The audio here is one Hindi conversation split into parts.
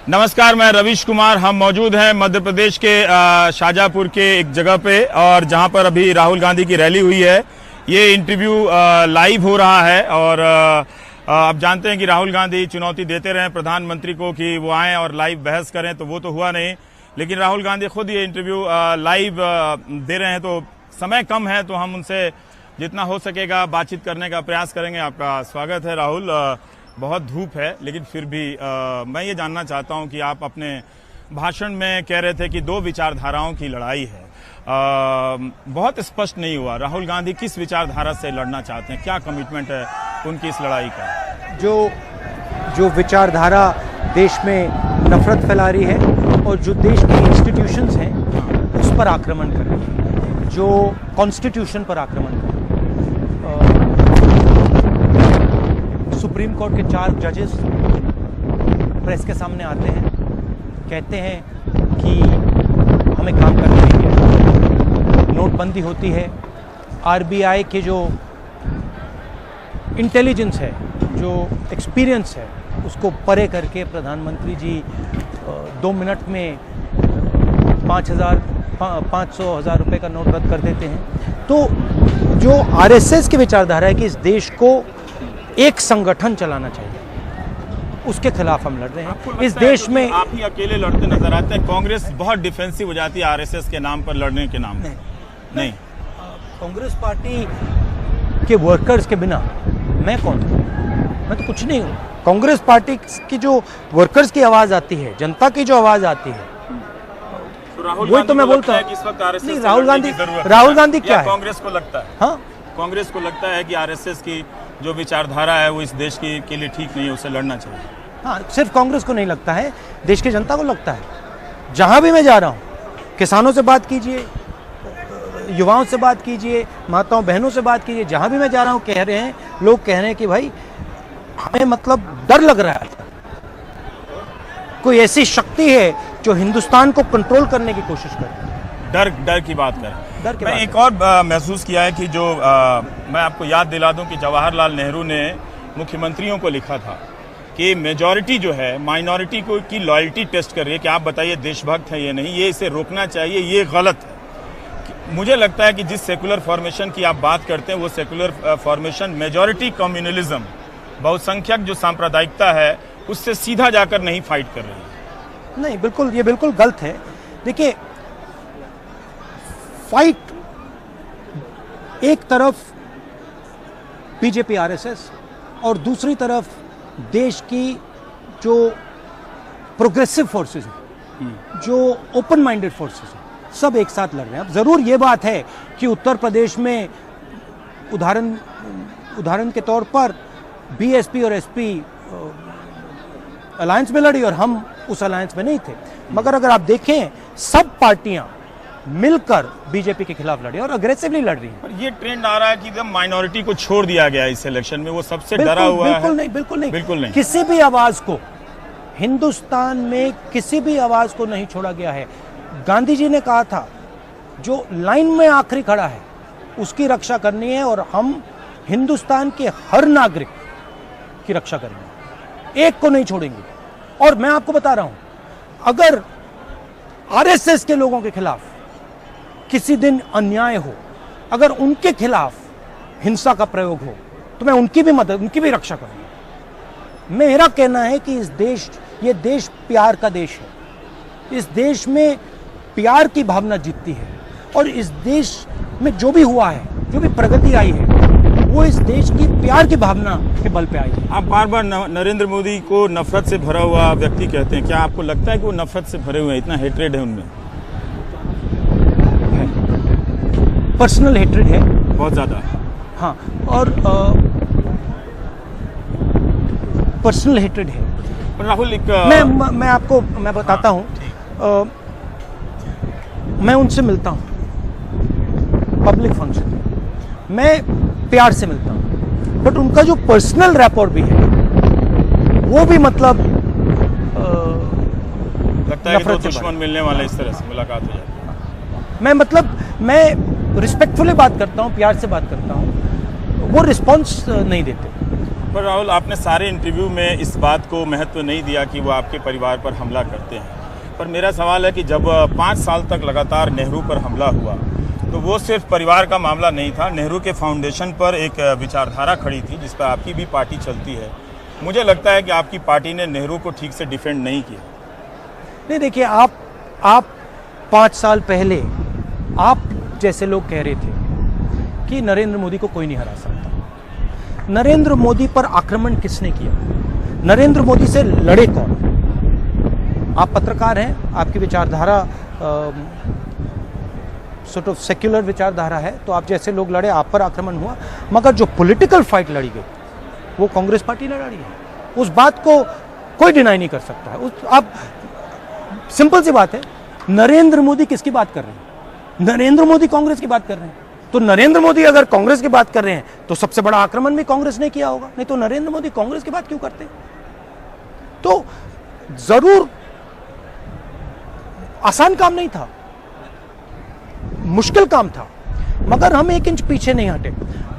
नमस्कार, मैं रवीश कुमार। हम मौजूद हैं मध्य प्रदेश के शाजापुर के एक जगह पे, और जहां पर अभी राहुल गांधी की रैली हुई है। ये इंटरव्यू लाइव हो रहा है और आप जानते हैं कि राहुल गांधी चुनौती देते रहे प्रधानमंत्री को कि वो आएं और लाइव बहस करें, तो वो तो हुआ नहीं। लेकिन राहुल गांधी खुद ये इंटरव्यू लाइव दे रहे हैं, तो समय कम है, तो हम उनसे जितना हो सकेगा बातचीत करने का प्रयास करेंगे। आपका स्वागत है राहुल। बहुत धूप है, लेकिन फिर भी मैं ये जानना चाहता हूं कि आप अपने भाषण में कह रहे थे कि दो विचारधाराओं की लड़ाई है। बहुत स्पष्ट नहीं हुआ राहुल गांधी किस विचारधारा से लड़ना चाहते हैं, क्या कमिटमेंट है उनकी इस लड़ाई का? जो विचारधारा देश में नफरत फैला रही है और जो देश की इंस्टीट्यूशंस हैं उस पर आक्रमण कर रही है, जो कॉन्स्टिट्यूशन पर आक्रमण कर रही है। सुप्रीम कोर्ट के 4 जजेस प्रेस के सामने आते हैं, कहते हैं कि हमें काम करना चाहिए। नोटबंदी होती है, आरबीआई के जो इंटेलिजेंस है, जो एक्सपीरियंस है, उसको परे करके प्रधानमंत्री जी 2 मिनट में 500,000 रुपए का नोट रद्द कर देते हैं। तो जो आरएसएस की विचारधारा है कि इस देश को एक संगठन चलाना चाहिए, उसके खिलाफ हम लड़ रहे हैं। इस देश में आप ही अकेले लड़ते नजर आते हैं। कांग्रेस बहुत डिफेंसिव हो जाती है आरएसएस के नाम पर, लड़ने के नाम पर। नहीं, कांग्रेस पार्टी के वर्कर्स के बिना मैं कौन हूँ? मैं तो कुछ नहीं हूँ। कांग्रेस पार्टी की जो वर्कर्स की आवाज आती है, जनता की जो आवाज आती है, वही तो मैं बोलता हूँ। नहीं, राहुल गांधी क्या है? कांग्रेस को लगता है, हाँ, कांग्रेस को लगता है कि आरएसएस की जो विचारधारा है वो इस देश के लिए ठीक नहीं है, उसे लड़ना चाहिए। हाँ, सिर्फ कांग्रेस को नहीं लगता है, देश की जनता को लगता है। जहां भी मैं जा रहा हूं, किसानों से बात कीजिए, युवाओं से बात कीजिए, माताओं बहनों से बात कीजिए, जहां भी मैं जा रहा हूं कह रहे हैं, लोग कह रहे हैं कि भाई हमें मतलब डर लग रहा है, कोई ऐसी शक्ति है जो हिंदुस्तान को कंट्रोल करने की कोशिश कर रही है। डर की बात करें। मैं एक और महसूस किया है कि जो मैं आपको याद दिला दूं कि जवाहरलाल नेहरू ने मुख्यमंत्रियों को लिखा था कि मेजॉरिटी जो है माइनॉरिटी को की लॉयल्टी टेस्ट कर रही है कि आप बताइए देशभक्त है या नहीं, ये इसे रोकना चाहिए, ये गलत है। मुझे लगता है कि जिस सेकुलर फॉर्मेशन की आप बात करते हैं वो सेकुलर फॉर्मेशन मेजॉरिटी कम्युनलिज्म, बहुसंख्यक जो सांप्रदायिकता है, उससे सीधा जाकर नहीं फाइट कर रही है। नहीं, बिल्कुल, ये बिल्कुल गलत है। देखिए, फाइट एक तरफ बीजेपी आरएसएस और दूसरी तरफ देश की जो प्रोग्रेसिव फोर्सेस हैं, जो ओपन माइंडेड फोर्सेस हैं, सब एक साथ लड़ रहे हैं। अब जरूर ये बात है कि उत्तर प्रदेश में उदाहरण के तौर पर बीएसपी और एसपी अलायंस में लड़ी और हम उस अलायंस में नहीं थे, मगर अगर आप देखें सब पार्टियां मिलकर बीजेपी के खिलाफ लड़ी और अग्रेसिवली लड़ रही है। पर ये ट्रेंड आ रहा है कि एकदम माइनॉरिटी को छोड़ दिया गया इस इलेक्शन में, वो सबसे डरा हुआ है। बिल्कुल नहीं। किसी भी आवाज को, हिंदुस्तान में किसी भी आवाज को नहीं छोड़ा गया है। गांधी जी ने कहा था जो लाइन में आखिरी खड़ा है उसकी रक्षा करनी है, और हम हिंदुस्तान के हर नागरिक की रक्षा करेंगे, एक को नहीं छोड़ेंगे। और मैं आपको बता रहा हूं, अगर आरएसएस के लोगों के खिलाफ किसी दिन अन्याय हो, अगर उनके खिलाफ हिंसा का प्रयोग हो, तो मैं उनकी भी मदद, उनकी भी रक्षा करूंगा। मेरा कहना है कि ये देश प्यार का देश है। इस देश में प्यार की भावना जीतती है, और इस देश में जो भी हुआ है, जो भी प्रगति आई है, वो इस देश की प्यार की भावना के बल पे आई है। आप बार बार नरेंद्र मोदी को नफरत से भरा हुआ व्यक्ति कहते हैं, क्या आपको लगता है कि वो नफरत से भरे हुए हैं, इतना हेट्रेड है उनमें? पर्सनल हेट्रेड है, बहुत ज्यादा। हाँ, और पर्सनल हेट्रेड है। राहुल, मैं बताता हूँ, मैं उनसे मिलता हूँ पब्लिक फंक्शन में, मैं प्यार से मिलता हूँ, बट उनका जो पर्सनल रैपोर्ट भी है वो भी मतलब लगता है कि तो दुश्मन मिलने वाले इस तरह से मुलाकात हो जाती है। मैं रिस्पेक्टफुली बात करता हूँ, प्यार से बात करता हूँ, वो रिस्पॉन्स नहीं देते। पर राहुल, आपने सारे इंटरव्यू में इस बात को महत्व नहीं दिया कि वो आपके परिवार पर हमला करते हैं। पर मेरा सवाल है कि जब 5 साल तक लगातार नेहरू पर हमला हुआ तो वो सिर्फ परिवार का मामला नहीं था। नेहरू के फाउंडेशन पर एक विचारधारा खड़ी थी जिस पर आपकी भी पार्टी चलती है। मुझे लगता है कि आपकी पार्टी ने नेहरू को ठीक से डिफेंड नहीं किया। नहीं, देखिए, आप 5 साल पहले आप जैसे लोग कह रहे थे कि नरेंद्र मोदी को कोई नहीं हरा सकता। नरेंद्र मोदी पर आक्रमण किसने किया? नरेंद्र मोदी से लड़े कौन? आप पत्रकार हैं, आपकी विचारधारा सॉर्ट ऑफ सेक्युलर विचारधारा है, तो आप जैसे लोग लड़े, आप पर आक्रमण हुआ। मगर जो पॉलिटिकल फाइट लड़ी गई वो कांग्रेस पार्टी ने लड़ी है। उस बात को कोई डिनाई नहीं कर सकता है। अब सिंपल सी बात है, नरेंद्र मोदी किसकी बात कर रहे हैं? नरेंद्र मोदी कांग्रेस की बात कर रहे हैं। तो नरेंद्र मोदी अगर कांग्रेस की बात कर रहे हैं तो सबसे बड़ा आक्रमण भी कांग्रेस ने किया होगा, नहीं तो नरेंद्र मोदी कांग्रेस की बात क्यों करते? तो जरूर आसान काम नहीं था, मुश्किल काम था, मगर हम 1 इंच पीछे नहीं हटे।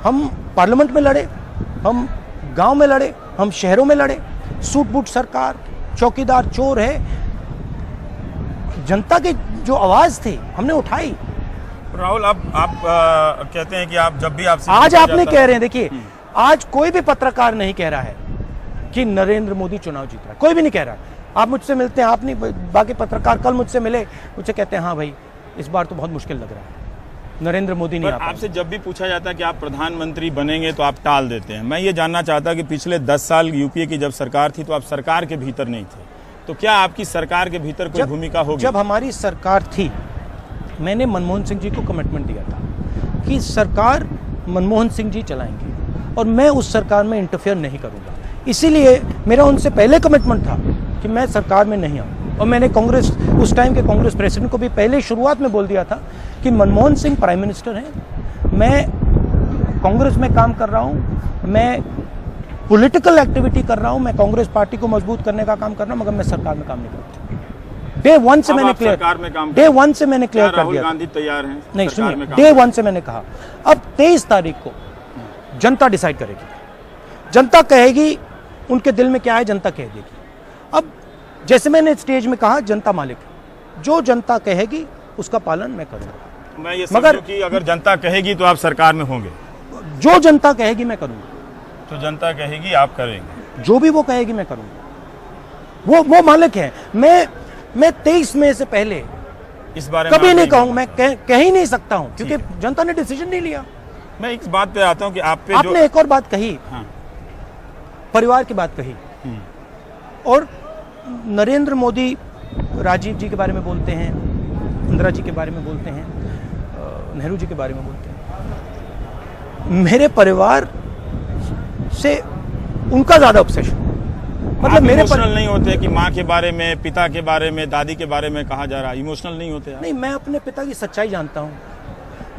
हम पार्लियामेंट में लड़े, हम गांव में लड़े, हम शहरों में लड़े। सूट बूट सरकार, चौकीदार चोर है, जनता की जो आवाज थी हमने उठाई। राहुल, आप कहते हैं कि आप जब भी आपसे आज आपने कह रहे हैं, देखिए, आज कोई भी पत्रकार नहीं कह रहा है कि नरेंद्र मोदी चुनाव जीत रहा है, कोई भी नहीं कह रहा है। आप मुझसे मिलते हैं, आप नहीं, बाकी पत्रकार कल मुझसे मिले, मुझसे कहते हैं हाँ भाई इस बार तो बहुत मुश्किल लग रहा है, नरेंद्र मोदी नहीं आ पाएंगे। आपसे जब भी पूछा जाता है कि आप प्रधानमंत्री बनेंगे तो आप टाल देते हैं। मैं ये जानना चाहता कि पिछले 10 साल यूपीए की जब सरकार थी तो आप सरकार के भीतर नहीं थे, तो क्या आपकी सरकार के भीतर कोई भूमिका होगी? जब हमारी सरकार थी, मैंने मनमोहन सिंह जी को कमिटमेंट दिया था कि सरकार मनमोहन सिंह जी चलाएंगे और मैं उस सरकार में इंटरफेयर नहीं करूंगा। इसीलिए मेरा उनसे पहले कमिटमेंट था कि मैं सरकार में नहीं आऊँ। और मैंने कांग्रेस, उस टाइम के कांग्रेस प्रेसिडेंट को भी पहले शुरुआत में बोल दिया था कि मनमोहन सिंह प्राइम मिनिस्टर हैं, मैं कांग्रेस में काम कर रहा हूँ, मैं पॉलिटिकल एक्टिविटी कर रहा हूँ, मैं कांग्रेस पार्टी को मजबूत करने का काम कर रहा हूँ, मगर मैं सरकार में काम नहीं करता। डे 1 से मैंने क्लियर कर दिया। राहुल गांधी तैयार हैं? नहीं, सुनिए, डे 1 से मैंने कहा अब 23 तारीख को जनता डिसाइड करेगी, जनता कहेगी उनके दिल में क्या है, जनता कह देगी। अब जैसे मैंने स्टेज में कहा, जनता मालिक है, जो जनता कहेगी उसका पालन मैं करूंगा। मैं ये मगर कि अगर जनता कहेगी तो आप सरकार में होंगे? जो जनता कहेगी मैं करूंगा। तो जनता कहेगी आप करेंगे? जो भी वो कहेगी मैं करूंगा। वो मालिक है। मैं 23 मई से पहले इस बारे कभी नहीं कहूंगा, मैं कह ही नहीं सकता हूं, क्योंकि जनता ने डिसीजन नहीं लिया। मैं इस बात पे आता हूं कि आपने एक और बात कही, हाँ। परिवार की बात कही, और नरेंद्र मोदी राजीव जी के बारे में बोलते हैं, इंदिरा जी के बारे में बोलते हैं, नेहरू जी के बारे में बोलते हैं। मेरे परिवार से उनका ज्यादा ऑब्सेशन, मतलब मेरे इमोशनल नहीं होते कि माँ के बारे में, पिता के बारे में, दादी के बारे में कहा जा रहा है, इमोशनल नहीं होते? नहीं, मैं अपने पिता की सच्चाई जानता हूँ,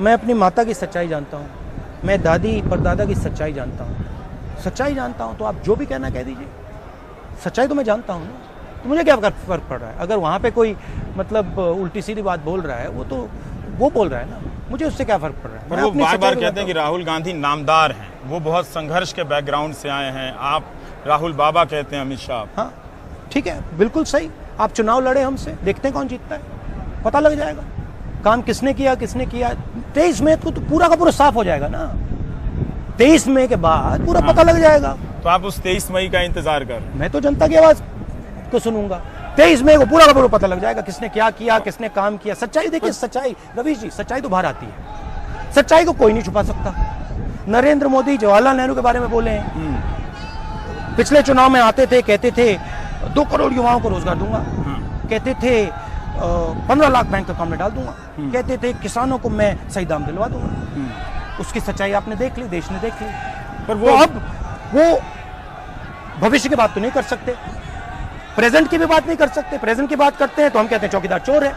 मैं अपनी माता की सच्चाई जानता हूँ, मैं दादी परदादा की सच्चाई जानता हूँ, तो आप जो भी कहना कह दीजिए, सच्चाई तो मैं जानता हूँ ना। तो मुझे क्या फर्क पड़ रहा है? अगर वहाँ पे कोई मतलब उल्टी सीधी बात बोल रहा है, वो बोल रहा है ना, मुझे उससे क्या फर्क पड़ रहा है? पर वो बार-बार कहते हैं कि राहुल गांधी नामदार हैं, वो बहुत संघर्ष के बैकग्राउंड से आए हैं, आप राहुल बाबा कहते हैं अमित शाह। हाँ, ठीक है, बिल्कुल सही। आप चुनाव लड़े हमसे, देखते हैं कौन जीतता है, पता लग जाएगा काम किसने किया। 23 मई को तो पूरा का पूरा साफ हो जाएगा ना, 23 मई के बाद पूरा पता लग जाएगा। तो आप उस 23 मई का इंतजार कर? मैं तो जनता की आवाज को सुनूंगा। 23 मई को पूरा का पूरा पता लग जाएगा किसने क्या किया, किसने काम किया। सच्चाई देखिए, सच्चाई रवीश जी, सच्चाई तो बाहर आती है, सच्चाई को कोई नहीं छुपा सकता। नरेंद्र मोदी जवाहरलाल नेहरू के बारे में बोले हैं, पिछले चुनाव में आते थे, कहते थे 2 करोड़ युवाओं को रोजगार दूंगा, कहते थे 15 लाख बैंक अकाउंट में डाल दूंगा, कहते थे किसानों को मैं सही दाम दिलवा दूंगा। उसकी सच्चाई आपने देख ली, देश ने देख ली। पर वो अब वो भविष्य की बात तो नहीं कर सकते, प्रेजेंट की भी बात नहीं कर सकते। प्रेजेंट की बात करते हैं तो हम कहते हैं चौकीदार चोर है,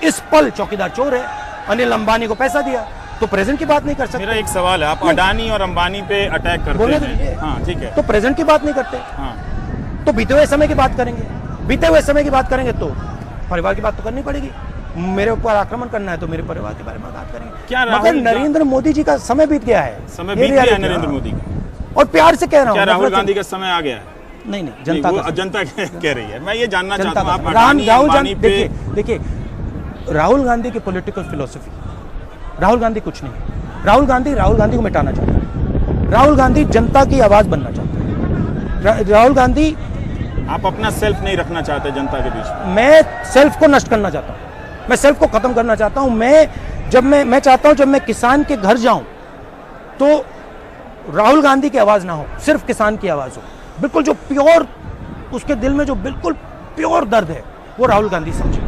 इस पल चौकीदार चोर है, अनिल अंबानी को पैसा दिया, तो प्रेजेंट की बात नहीं कर सकते। मेरा एक सवाल है, आप अडानी और अंबानी पे अटैक करते हैं, हाँ ठीक है, तो प्रेजेंट की बात नहीं करते, हाँ, तो बीते हुए समय की बात करेंगे। बीते हुए समय की बात करेंगे तो परिवार की बात तो करनी पड़ेगी। मेरे ऊपर आक्रमण करना है तो मेरे परिवार के बारे में बात करेंगे। क्या मगर नरेंद्र मोदी जी का समय बीत गया है, समय बीत गया है नरेंद्र मोदी का? और प्यार से कह रहा हूँ। क्या राहुल गांधी का समय आ गया है? नहीं, जनता वो का जनता कह रही है। मैं ये जानना जनता चाहता हूँ, आप राहुल अडानी अंबानी पे देखिए राहुल गांधी की पॉलिटिकल फिलोसफी, राहुल गांधी कुछ नहीं है। राहुल गांधी को मिटाना चाहता है। राहुल गांधी जनता की आवाज बनना चाहता है। राहुल गांधी, आप अपना सेल्फ नहीं रखना चाहते जनता के बीच में? मैं सेल्फ को नष्ट करना चाहता हूं, मैं सेल्फ को खत्म करना चाहता हूं। मैं चाहता हूं जब मैं किसान के घर जाऊं तो राहुल गांधी की आवाज ना हो, सिर्फ किसान की आवाज हो। बिल्कुल जो प्योर, उसके दिल में जो बिल्कुल प्योर दर्द है वो राहुल गांधी समझे।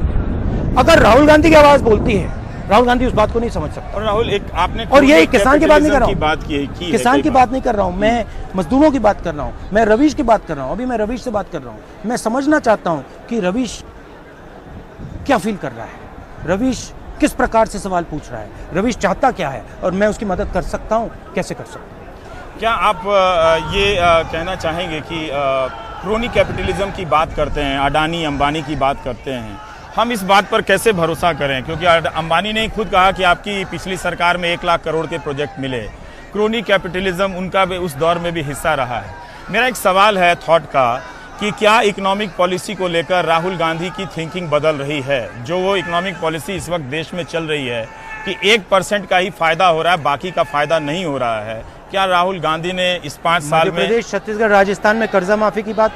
अगर राहुल गांधी की आवाज बोलती है, राहुल गांधी उस बात को नहीं समझ सकता। और राहुल, एक आपने और यही किसान की बात नहीं कर रहा हूँ, किसान की बात नहीं कर रहा हूँ, मैं मजदूरों की बात कर रहा हूँ, मैं रवीश की बात कर रहा हूँ। अभी मैं रवीश से बात कर रहा हूँ। मैं समझना चाहता हूँ कि रवीश क्या फील कर रहा है, रवीश किस प्रकार से सवाल पूछ रहा है, रवीश चाहता क्या है, और मैं उसकी मदद कर सकता हूँ, कैसे कर सकता हूँ। क्या आप ये कहना चाहेंगे कि क्रोनी कैपिटलिज्म की बात करते हैं, अडानी अंबानी की बात करते हैं, हम इस बात पर कैसे भरोसा करें? क्योंकि अंबानी ने खुद कहा कि आपकी पिछली सरकार में 1 लाख करोड़ के प्रोजेक्ट मिले। क्रोनी कैपिटलिज्म उनका भी उस दौर में भी हिस्सा रहा है। मेरा एक सवाल है थॉट का कि क्या इकोनॉमिक पॉलिसी को लेकर राहुल गांधी की थिंकिंग बदल रही है? जो वो इकोनॉमिक पॉलिसी इस वक्त देश में चल रही है कि 1% का ही फायदा हो रहा है, बाकी का फायदा नहीं हो रहा है, क्या राहुल गांधी ने इस 5 साल में, प्रदेश, छत्तीसगढ़, राजस्थान में कर्जा माफी की बात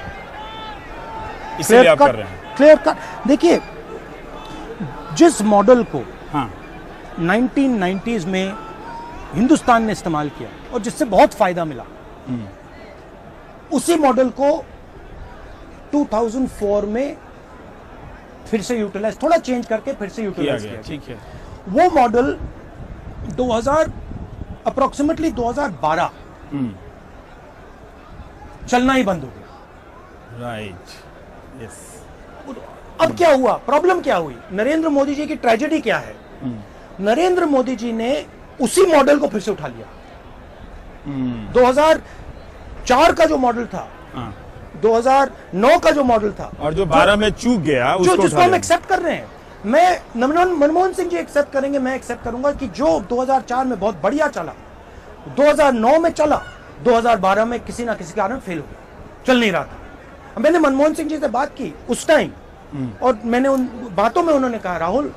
इसलिए आप कर रहे हैं? Clear cut. देखिए, जिस मॉडल को हाँ 1990s में हिंदुस्तान ने इस्तेमाल किया और जिससे बहुत फायदा मिला, उसी मॉडल को 2004 में फिर से यूटिलाइज, थोड़ा चेंज करके फिर से यूटिलाइज किया। ठीक है। वो मॉडल 2012 चलना ही बंद हो गया। Right, yes. अब क्या हुआ, प्रॉब्लम क्या हुई, नरेंद्र मोदी जी की ट्रेजेडी क्या है? नरेंद्र मोदी जी ने उसी मॉडल को फिर से उठा लिया। 2004 का जो मॉडल था, 2009 का जो मॉडल था, और जो 12 में चूक गया, उसको जिसको हम एक्सेप्ट कर रहे हैं। मैं मनमोहन सिंह जी एक्सेप्ट करेंगे, मैं एक्सेप्ट करूंगा कि जो 2004 में बहुत बढ़िया चला, 2009 में चला, 2012 में किसी ना किसी कारण फेल हो गया, चल नहीं रहा था। मैंने मनमोहन सिंह जी से बात की उस टाइम, और मैंने उन बातों में उन्होंने कहा, राहुल,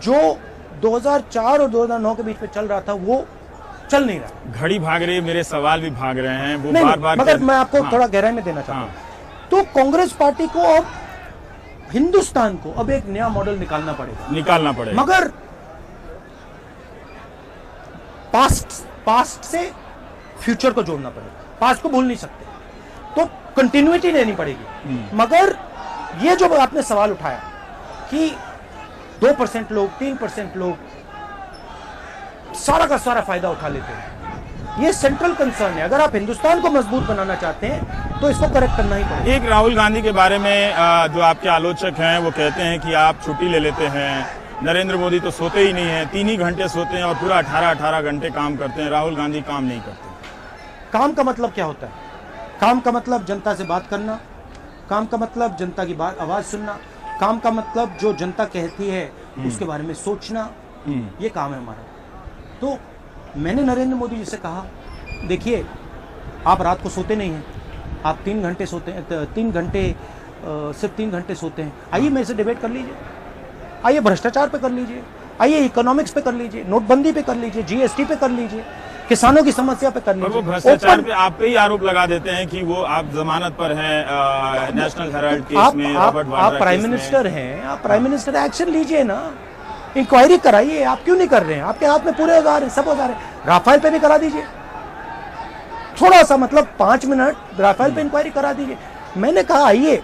जो 2004 और 2009 के बीच में चल रहा था वो चल नहीं रहा। घड़ी भाग रही है, मेरे सवाल भी भाग रहे हैं, वो नहीं, बार-बार। मगर मैं आपको थोड़ा गहराई में देना चाहता हूं। तो कांग्रेस पार्टी को अब, हिंदुस्तान को अब एक नया मॉडल निकालना पड़ेगा, मगर पास्ट से फ्यूचर को जोड़ना पड़ेगा। पास्ट को भूल नहीं सकते, तो कंटिन्यूटी लेनी पड़ेगी। मगर ये जो आपने सवाल उठाया कि 2% लोग, 3% लोग सारा का सारा फायदा उठा लेते हैं, ये सेंट्रल कंसर्न है। अगर आप हिंदुस्तान को मजबूत बनाना चाहते हैं तो इसको करेक्ट करना ही पड़ेगा। एक राहुल गांधी के बारे में जो आपके आलोचक हैं वो कहते हैं कि आप छुट्टी ले लेते हैं, नरेंद्र मोदी तो सोते ही नहीं है, 3 ही घंटे सोते हैं और पूरा 18 घंटे काम करते हैं, राहुल गांधी काम नहीं करते। काम का मतलब क्या होता है? काम का मतलब जनता से बात करना, काम का मतलब जनता की बात, आवाज सुनना, काम का मतलब जो जनता कहती है उसके बारे में सोचना, ये काम है हमारा। तो मैंने नरेंद्र मोदी जी से कहा, देखिए, आप रात को सोते नहीं हैं, आप 3 घंटे सोते हैं, सिर्फ 3 घंटे सोते हैं। आइए मेरे से डिबेट कर लीजिए, आइए भ्रष्टाचार पे कर लीजिए, आइए इकोनॉमिक्स पे कर लीजिए, नोटबंदी पे कर लीजिए, जीएसटी पे कर लीजिए, किसानों की समस्या पे कर लीजिए। वो भ्रष्टाचार पे आप पे ही आरोप लगा देते हैं कि वो आप जमानत पर हैं नेशनल हेराल्ड केस में, रॉबर्ट वाड्रा आप प्राइम मिनिस्टर हैं, आप प्राइम मिनिस्टर, एक्शन लीजिए ना, इंक्वायरी कराइए। आप क्यों नहीं कर रहे हैं? आपके हाथ में पूरे औजार हैं, सब औजार हैं। राफेल पे भी करा दीजिए, थोड़ा सा, मतलब 5 मिनट राफेल पे इंक्वायरी करा दीजिए। मैंने कहा, आइए,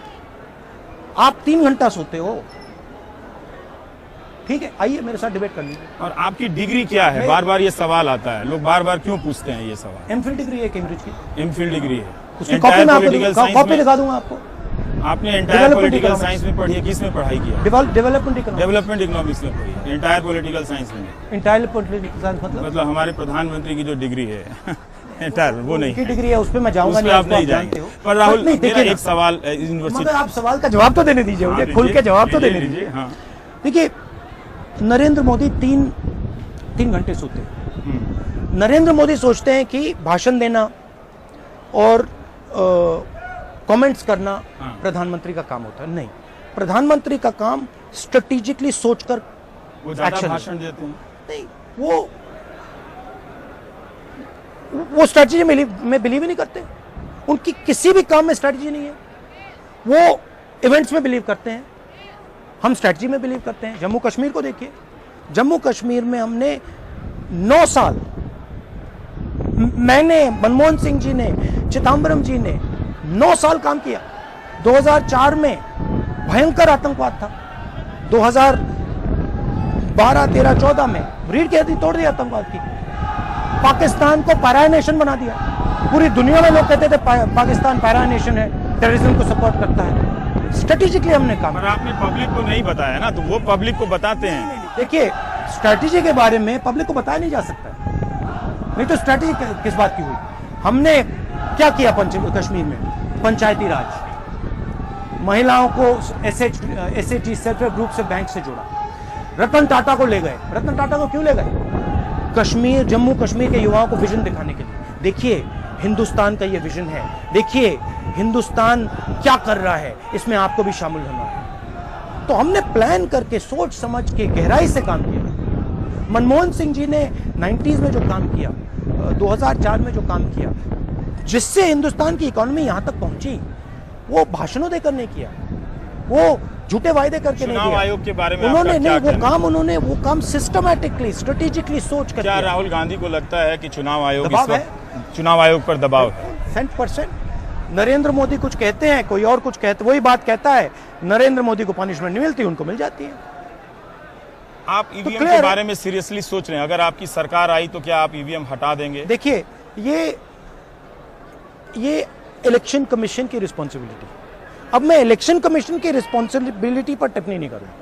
आप 3 घंटा सोते हो, ठीक है, आइए मेरे साथ डिबेट कर लीजिए। और आपकी डिग्री क्या है? बार बार ये सवाल आता है, लोग बार बार क्यों पूछते हैं ये सवाल? एमफिल डिग्री है कैम्ब्रिज की। एमफिल डिग्री है, उसकी कॉपी मैं आपको कॉपी दिखा दूंगा आपको। आपने एंटायर पॉलिटिकल साइंस में पढ़ी है? किस में पढ़ाई किया? डेवलपमेंट इकोनॉमिक्स में पढ़ी है, एंटायर पॉलिटिकल साइंस में। एंटायर पॉलिटिकल साइंस मतलब हमारे प्रधानमंत्री की जो डिग्री है एंटायर, वो नहीं की डिग्री है, उस पे मैं जाऊंगा नहीं, आप नहीं जाएंगे। पर राहुल, मेरा एक सवाल यूनिवर्सिटी, मगर आप सवाल का जवाब तो देने दीजिए मुझे, खुल के जवाब तो देने दीजिए। देखिए, नरेंद्र मोदी 3 घंटे सोते हैं। नरेंद्र मोदी सोचते हैं कि भाषण देना, और कमेंट्स करना हाँ। प्रधानमंत्री का काम होता है। नहीं, प्रधानमंत्री का काम स्ट्रेटेजिकली सोचकर वो ज्यादा action भाषण देते हैं। नहीं, वो स्ट्रेटजी में बिलीव ही नहीं करते। उनकी किसी भी काम में स्ट्रेटजी नहीं है। वो इवेंट्स में बिलीव करते हैं, हम स्ट्रेटजी में बिलीव करते हैं। जम्मू कश्मीर को देखिए, जम्मू कश्मीर में हमने 9 साल, मैंने, मनमोहन सिंह जी ने, चिदम्बरम जी ने 9 साल काम किया। 2004 में भयंकर आतंकवाद था, 2012, 13, 14 में रीढ़ की हड्डी तोड़ दी आतंकवाद की। पाकिस्तान को पैरा नेशन बना दिया। पूरी दुनिया में लोग कहते थे पाकिस्तान पैरा नेशन है, टेररिज्म को सपोर्ट करता है। स्ट्रेटेजिकली हमने काम पर आपने पब्लिक को नहीं बताया ना, तो वो पब्लिक को बताते हैं। देखिए, स्ट्रेटेजी के बारे में पब्लिक को बताया नहीं जा सकता, नहीं तो स्ट्रेटेजी किस बात की हुई। हमने क्या किया कश्मीर में? पंचायती राज, महिलाओं को एसएचजी सेल्फ हेल्प ग्रुप से बैंक से जोड़ा, रतन टाटा को ले गए। रतन टाटा को क्यों ले गए? कश्मीर, जम्मू कश्मीर के युवाओं को विजन दिखाने के लिए। देखिए, हिंदुस्तान का ये विजन है, देखिए हिंदुस्तान क्या कर रहा है, इसमें आपको भी शामिल होना है। तो हमने प्लान करके, सोच समझ के, गहराई से काम किया। मनमोहन सिंह जी ने 90s में जो काम किया, 2004 में जो काम किया, जिससे हिंदुस्तान की इकोनॉमी यहां तक पहुंची, वो भाषणों देकर नहीं किया, वो झूठे वायदे करके नहीं चुनाव किया। आयोग के बारे में उन्होंने आपका क्या नहीं, कहना है? वो काम सिस्टमैटिकली, स्ट्रेटेजिकली सोच कर क्या किया। राहुल गांधी को लगता है कि चुनाव आयोग दबाव इस वक्त चुनाव आयोग पर दबाव है? 100%। नरेंद्र मोदी कुछ कहते हैं, कोई और कुछ कहते, वही बात कहता है, नरेंद्र मोदी को पनिशमेंट नहीं मिलती, उनको मिल जाती है। आप ईवीएम clear के है। बारे में सीरियसली सोच रहे हैं? अगर आपकी सरकार आई तो क्या आप ईवीएम हटा देंगे? देखिए, ये इलेक्शन कमीशन की रिस्पॉन्सिबिलिटी। अब मैं इलेक्शन कमीशन की रिस्पॉन्सिबिलिटी पर टिप्पणी नहीं करूंगा,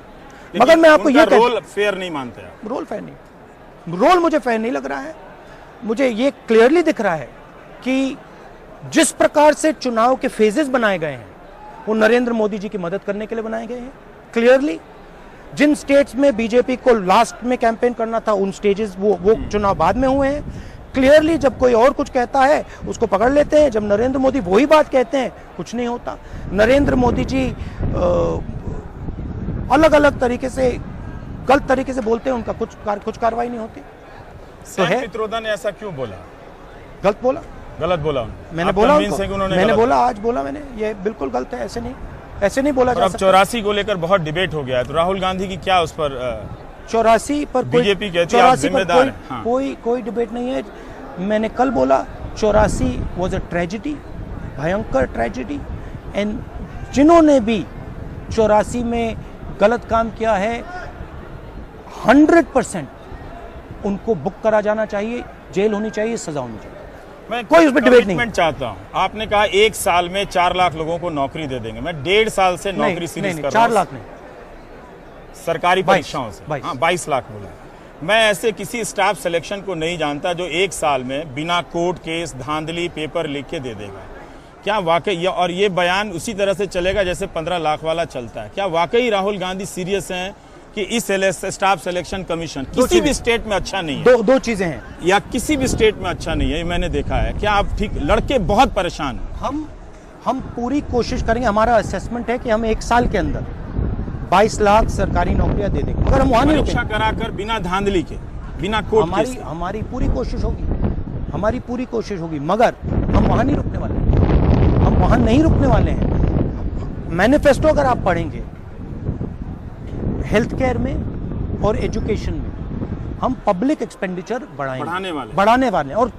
मगर मैं आपको ये रोल फेयर नहीं मानते आप? रोल फेयर नहीं, रोल मुझे फेयर नहीं लग रहा है। मुझे ये क्लियरली दिख रहा है कि जिस प्रकार से चुनाव के फेजेस बनाए गए हैं, वो नरेंद्र मोदी जी की मदद करने के लिए बनाए गए हैं। क्लियरली, जिन स्टेट्स में बीजेपी को लास्ट में कैंपेन करना था, उन स्टेजेस वो चुनाव बाद में हुए हैं। क्लियरली, जब कोई और कुछ कहता है उसको पकड़ लेते हैं, जब नरेंद्र मोदी वही बात कहते हैं कुछ नहीं होता। नरेंद्र मोदी जी अलग अलग तरीके से, गलत तरीके से बोलते हैं, उनका कुछ कार्रवाई नहीं होती। तो है, पित्रोदा ने ऐसा क्यों बोला? गलत बोला, गलत बोला मैंने आप बोला convince उनको, हैं कि उन्होंने मैंने गलत बोला, आज बोला मैंने, ये बिल्कुल गलत है, ऐसे नहीं बोला और जा अब सकता। 84 को लेकर बहुत डिबेट हो गया है, तो राहुल गांधी की क्या उस पर 84 पर बीजेपी कहती है आप जिम्मेदार हैं। हाँ। कोई डिबेट नहीं है। मैंने कल बोला 84 वॉज अ ट्रेजिडी, भयंकर ट्रेजिडी, एंड जिन्होंने भी 84 में गलत काम किया है 100% उनको बुक करा जाना चाहिए, जेल होनी चाहिए, सजा होनी चाहिए। मैं कोई उस पर डिबेट नहीं। कमिटमेंट चाहता हूं। आपने कहा 1 साल में 4 लाख लोगों को नौकरी दे देंगे। मैं 1.5 साल से नौकरी सीरीज कर रहा 4 हूं लाख नहीं, सरकारी 22 परीक्षाओं से। 22 हाँ, 22 लाख बोला। मैं ऐसे किसी स्टाफ सिलेक्शन को नहीं जानता जो 1 साल में बिना कोर्ट केस, धांधली, पेपर लिख के दे देगा। क्या वाकई, और ये बयान उसी तरह से चलेगा जैसे 15 लाख वाला चलता है? क्या वाकई राहुल गांधी सीरियस हैं कि इस स्टाफ सिलेक्शन कमिशन किसी भी स्टेट में अच्छा नहीं है? दो चीजें हैं, या किसी भी स्टेट में अच्छा नहीं है, ये मैंने देखा है। क्या आप ठीक, लड़के बहुत परेशान हैं। हम पूरी कोशिश करेंगे। हमारा असेसमेंट है कि हम 1 साल के अंदर 22 लाख सरकारी नौकरियां दे देंगे, अगर हम वहां नहीं परीक्षा रुकेंगे। कराकर बिना धांधली के, बिना कोर्ट केस के। हमारी पूरी कोशिश होगी, मगर हम वहां नहीं रुकने वाले, हम वहां नहीं रुकने वाले हैं। मैनिफेस्टो अगर आप पढ़ेंगे, हेल्थ केयर में और एजुकेशन में हम पब्लिक एक्सपेंडिचर बढ़ाने वाले हैं, और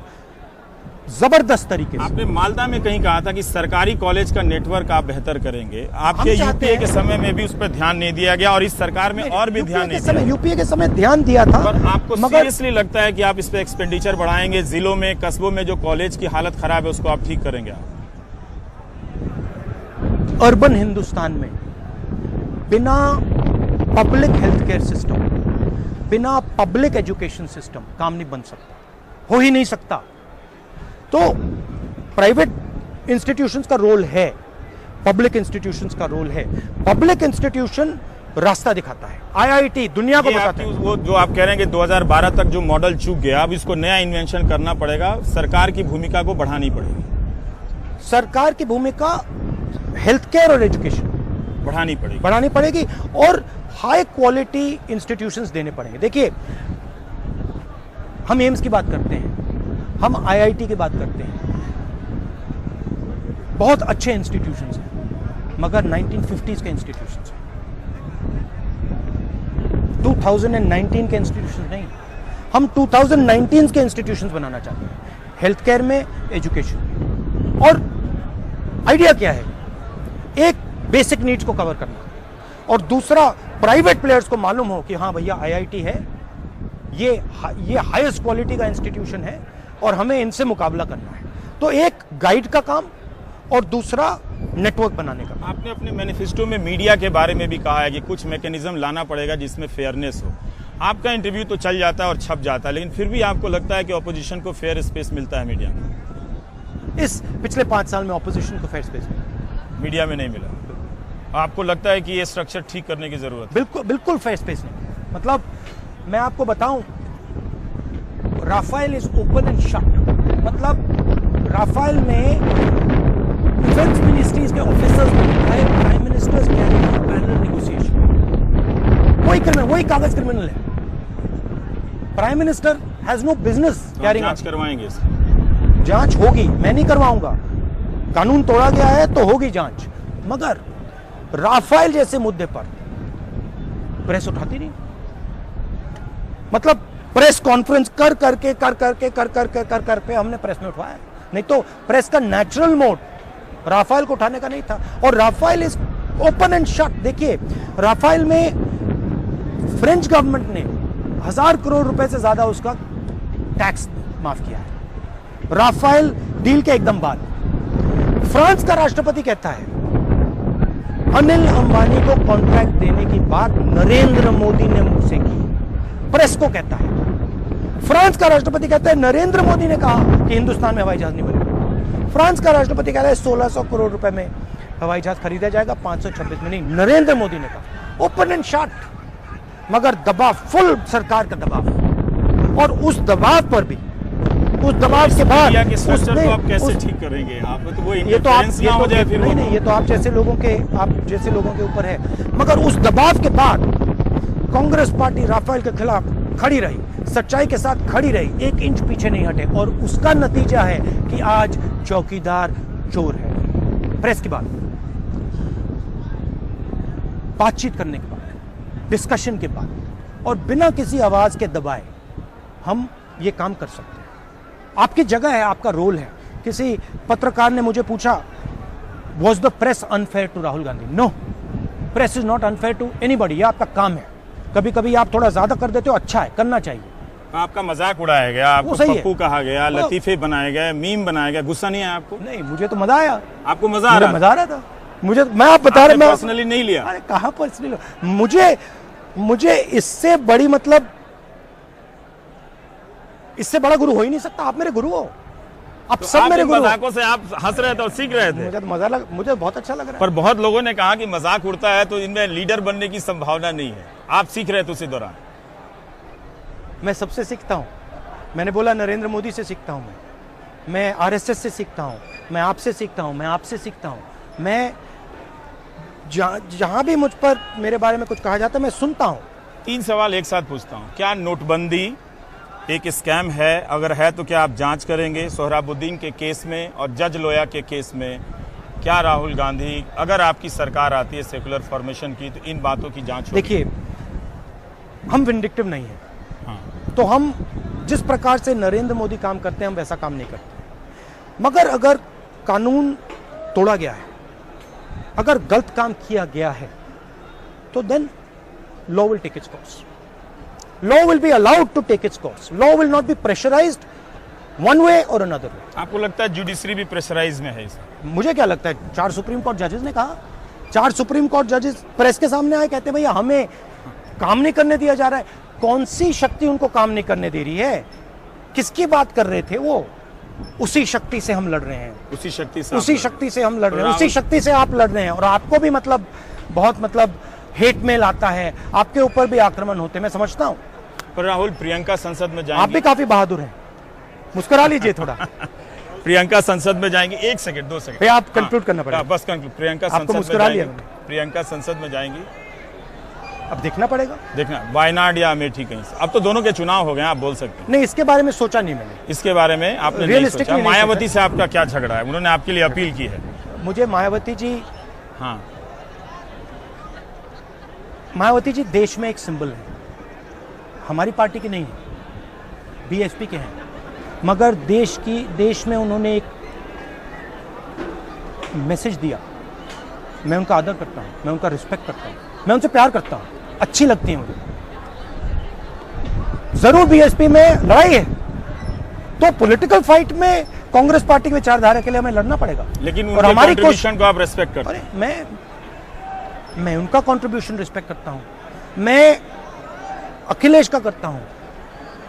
जबरदस्त तरीके से। आपने मालदा में कहीं कहा था कि सरकारी कॉलेज का नेटवर्क आप बेहतर करेंगे। आपके यूपीए के समय में भी उस पर ध्यान नहीं दिया गया, और इस सरकार में और भी ध्यान नहीं दिया। यूपीए के समय ध्यान दिया था, पर आपको सीरियसली लगता है कि आप इस पे एक्सपेंडिचर बढ़ाएंगे? जिलों में, कस्बों में जो कॉलेज की हालत खराब है उसको आप ठीक करेंगे? अर्बन हिंदुस्तान में बिना पब्लिक हेल्थ केयर सिस्टम, बिना पब्लिक एजुकेशन सिस्टम काम नहीं बन सकता, हो ही नहीं सकता। तो प्राइवेट इंस्टीट्यूशंस का रोल है, पब्लिक इंस्टीट्यूशंस का रोल है। पब्लिक इंस्टीट्यूशन रास्ता दिखाता है, आईआईटी दुनिया को बताता है। वो जो आप कह रहे हैं कि 2012 तक जो मॉडल चूक गया, अब इसको नया इन्वेंशन करना पड़ेगा, सरकार की भूमिका को बढ़ानी पड़ेगी। सरकार की भूमिका हेल्थ केयर और एजुकेशन बढ़ानी पड़ेगी और हाई क्वालिटी इंस्टीट्यूशंस देने पड़ेंगे। देखिए, हम एम्स की बात करते हैं, हम आईआईटी की बात करते हैं, बहुत अच्छे इंस्टीट्यूशंस हैं, मगर 1950s के इंस्टीट्यूशंस हैं, 2019 के इंस्टीट्यूशंस नहीं। हम 2019 के इंस्टीट्यूशंस बनाना चाहते हैं, हेल्थ केयर में, एजुकेशन में। और आइडिया क्या है? एक, बेसिक नीड्स को कवर करना, और दूसरा, प्राइवेट प्लेयर्स को मालूम हो कि हाँ भैया आईआईटी है, ये हाईएस्ट क्वालिटी का इंस्टीट्यूशन है और हमें इनसे मुकाबला करना है। तो एक गाइड का काम और दूसरा नेटवर्क बनाने का। आपने अपने मैनिफेस्टो में मीडिया के बारे में भी कहा है कि कुछ मैकेनिज्म लाना पड़ेगा जिसमें फेयरनेस हो। आपका इंटरव्यू तो चल जाता है और छप जाता है, लेकिन फिर भी आपको लगता है कि ऑपोजिशन को फेयर स्पेस मिलता है मीडिया में? इस पिछले 5 साल में ऑपोजिशन को फेयर स्पेस मीडिया में नहीं मिला। आपको लगता है कि ये स्ट्रक्चर ठीक करने की जरूरत है? बिल्कुल फेयर स्पेस नहीं। मतलब मैं आपको बताऊं, Rafale is open and shut. मतलब राफेल में डिफेंस मिनिस्ट्रीज के ऑफिसर्स ने लिखा है prime minister's carrying out parallel negotiation. वही कागज क्रिमिनल है। Prime minister has no business carrying. जांच करवाएंगे? जांच होगी, मैं नहीं करवाऊंगा। कानून तोड़ा गया है तो होगी जांच, मगर राफेल जैसे मुद्दे पर प्रेस उठाती नहीं। मतलब प्रेस कॉन्फ्रेंस कर करके हमने प्रेस में उठवाया, नहीं तो प्रेस का नेचुरल मोड राफेल को उठाने का नहीं था। और Rafale is open and shut. देखिए, राफेल में फ्रेंच गवर्नमेंट ने 1000 करोड़ रुपए से ज्यादा उसका टैक्स माफ किया है राफेल डील के एकदम बाद। फ्रांस का राष्ट्रपति कहता है अनिल अंबानी को कॉन्ट्रैक्ट देने की बात नरेंद्र मोदी ने मुझसे की। प्रेस को कहता है, फ्रांस का राष्ट्रपति कहता है नरेंद्र मोदी ने कहा कि हिंदुस्तान में हवाई जहाज नहीं बनेगा। फ्रांस का राष्ट्रपति कहता है 1600 करोड़ रुपए में हवाई जहाज खरीदा जाएगा, 526 में नहीं। नरेंद्र मोदी ने कहा, ओपन एंड शट। मगर दबाव, फुल सरकार का दबाव, और उस दबाव पर भी, उस दबाव के बाद आप कैसे ठीक करेंगे? आप तो वो ये तो आप ये हो जाए फिर नहीं, ये तो आप जैसे लोगों के ऊपर है। मगर उस दबाव के बाद कांग्रेस पार्टी राफेल के खिलाफ खड़ी रही, सच्चाई के साथ खड़ी रही, 1 इंच पीछे नहीं हटे, और उसका नतीजा है कि आज चौकीदार चोर है। प्रेस की बातचीत करने के बाद, डिस्कशन के बाद, और बिना किसी आवाज के दबाए हम ये काम कर सकते हैं। आपकी जगह है, आपका रोल है। किसी पत्रकार ने मुझे पूछा, was the press unfair to Rahul Gandhi? No, press is not unfair to anybody. ये आपका काम है। कभी कभी आप थोड़ा ज्यादा कर देते हो, अच्छा है, करना चाहिए। आपका मजाक उड़ाया गया, आपको पप्पू कहा गया, लतीफे बनाए गए, मीम बनाया गया, गुस्सा नहीं आया आपको? नहीं, मुझे तो मजा आया। आपको मजा आ रहा था? मुझे, मैं आप बता रहे, मैं पर्सनली नहीं लिया। अरे कहाँ पर्सनली? मुझे इससे बड़ी, मतलब इससे बड़ा गुरु हो ही नहीं सकता। आप मेरे गुरु हो, आप तो सब मेरे गुरु। मजाकों से आप हंस रहे थे और सीख रहे थे। मुझे तो मजा लगा, मुझे बहुत अच्छा लग रहा है। पर बहुत लोगों ने कहा कि मजाक उड़ता है तो इनमें लीडर बनने की संभावना नहीं है। आप सीख रहे थे उसी दौरान? मैं सबसे सीखता हूं। मैंने बोला नरेंद्र मोदी से सीखता हूं, मैं आरएसएस से सीखता हूं, मैं आपसे सीखता हूं, मैं आपसे सीखता हूं। मैं जहां भी मुझ पर मेरे बारे में कुछ कहा जाता है, मैं सुनता हूं। 3 सवाल एक साथ पूछता हूं। क्या नोटबंदी एक स्कैम है? अगर है तो क्या आप जांच करेंगे? सोहराबुद्दीन के केस में और जज लोया के केस में क्या राहुल गांधी, अगर आपकी सरकार आती है सेकुलर फॉर्मेशन की, तो इन बातों की जांच होगी? देखिए, हम विंडिक्टिव नहीं है। हाँ। तो हम जिस प्रकार से नरेंद्र मोदी काम करते हैं, हम वैसा काम नहीं करते। मगर अगर कानून तोड़ा गया है, अगर गलत काम किया गया है, तो then law will take its course. Law will be allowed to take its course. Law will not be pressurized one way or another way. आपको लगता है जुडिशरी भी प्रेशराइज में है? मुझे क्या लगता है, 4 सुप्रीम कोर्ट जजेस ने कहा, 4 सुप्रीम कोर्ट जजेस प्रेस के सामने आए, कहते हैं भैया हमें काम नहीं करने दिया जा रहा है। कौन सी शक्ति उनको काम नहीं करने दे रही है? किसकी बात कर रहे थे वो? उसी शक्ति से हम लड़ रहे हैं, उसी शक्ति से हम लड़ रहे हैं, उसी शक्ति से आप लड़ रहे हैं। और आपको भी बहुत हेट मेल आता है, आपके ऊपर भी आक्रमण होते हैं, मैं समझता हूं। पर राहुल, प्रियंका संसद में जाएंगी। आप भी काफी बहादुर हैं, मुस्कुरा लीजिए थोड़ा। प्रियंका संसद में जाएंगी, 1 सेकंड 2 सेकंड भैया आप कंक्लूड करना पड़ेगा। बस कंक्लूड। प्रियंका आपको संसद में मुस्कुरा लिया जाएंगी, मैंने। प्रियंका संसद में जाएंगी, अब देखना पड़ेगा। देखना वायनाड या अमेठी कहीं से। अब तो दोनों के चुनाव हो गए, आप बोल सकते हैं। नहीं, इसके बारे में सोचा नहीं मैंने। इसके बारे में आपने नहीं Realistically सोचा? नहीं मायावती से आपका क्या झगड़ा है? उन्होंने आपके लिए अपील की है। मुझे मायावती जी देश में एक सिंबल है, हमारी पार्टी की नहीं है, बीएसपी के हैं, मगर देश में उन्होंने एक मैसेज दिया। मैं उनका आदर करता हूं, मैं उनका रिस्पेक्ट करता हूं, मैं उनसे प्यार करता हूं, अच्छी लगती है मुझे। जरूर बीएसपी में लड़ाई है, तो पॉलिटिकल फाइट में कांग्रेस पार्टी की विचारधारा के लिए हमें लड़ना पड़ेगा। लेकिन और उनके हमारी कंट्रीब्यूशन को आप रेस्पेक्ट करते हैं। अरे मैं उनका कंट्रीब्यूशन रिस्पेक्ट करता हूं, मैं अखिलेश का करता हूं,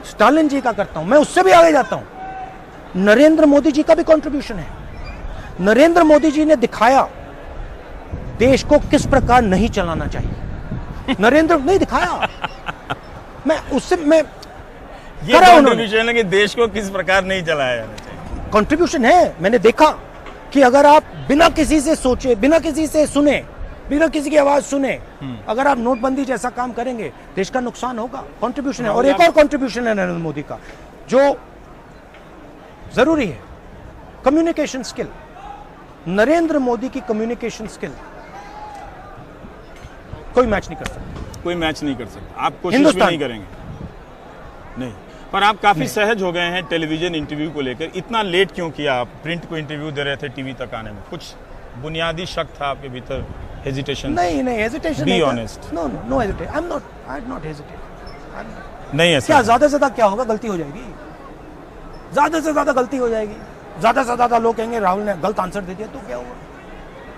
स्टालिन जी का करता हूं, मैं उससे भी आगे जाता हूं। नरेंद्र मोदी जी का भी कंट्रीब्यूशन है। नरेंद्र मोदी जी ने दिखाया देश को किस प्रकार नहीं चलाना चाहिए। नरेंद्र नहीं दिखाया, मैं उससे मैं ये कंट्रीब्यूशन है कि देश को किस प्रकार नहीं चलाया जाना चाहिए। कंट्रीब्यूशन है। मैंने देखा कि अगर आप बिना किसी से सोचे, बिना किसी से सुने, बिना किसी की आवाज सुने अगर आप नोटबंदी जैसा काम करेंगे, देश का नुकसान होगा। कंट्रीब्यूशन है। और एक और कंट्रीब्यूशन है नरेंद्र मोदी का जो जरूरी है, कम्युनिकेशन स्किल। नरेंद्र मोदी की कम्युनिकेशन स्किल कोई मैच नहीं कर सकता। कोई मैच नहीं कर सकता। आप कोशिश भी नहीं करेंगे। नहीं, पर आप काफी सहज हो गए हैं टेलीविजन इंटरव्यू को लेकर। इतना लेट क्यों किया? आप प्रिंट को इंटरव्यू दे रहे थे, टीवी तक आने में कुछ बुनियादी शक था आपके भीतर? हेजिटेशन? नहीं, hesitation. Be honest. No hesitate. I am not hesitate. नहीं ऐसा क्या ज्यादा से ज्यादा क्या होगा? गलती हो जाएगी, ज्यादा से ज्यादा गलती हो जाएगी। ज्यादा से ज्यादा लोग कहेंगे राहुल ने गलत आंसर दे दिया, तो क्या होगा?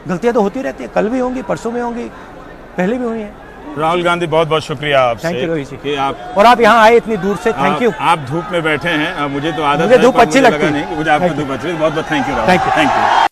गलतियां तो होती रहती है, कल भी होंगी, परसों में होंगी, पहले भी हुई है। राहुल गांधी, बहुत बहुत शुक्रिया आपसे। थैंक यू रोहित जी। कि आप और आप यहाँ आए इतनी दूर से, थैंक यू। आप धूप में बैठे हैं, मुझे तो आदत मुझे है, धूप पर अच्छी मुझे लगती लगा है। नहीं कि मुझे आपको धूप अच्छी। बहुत बहुत थैंक यू। Thank you.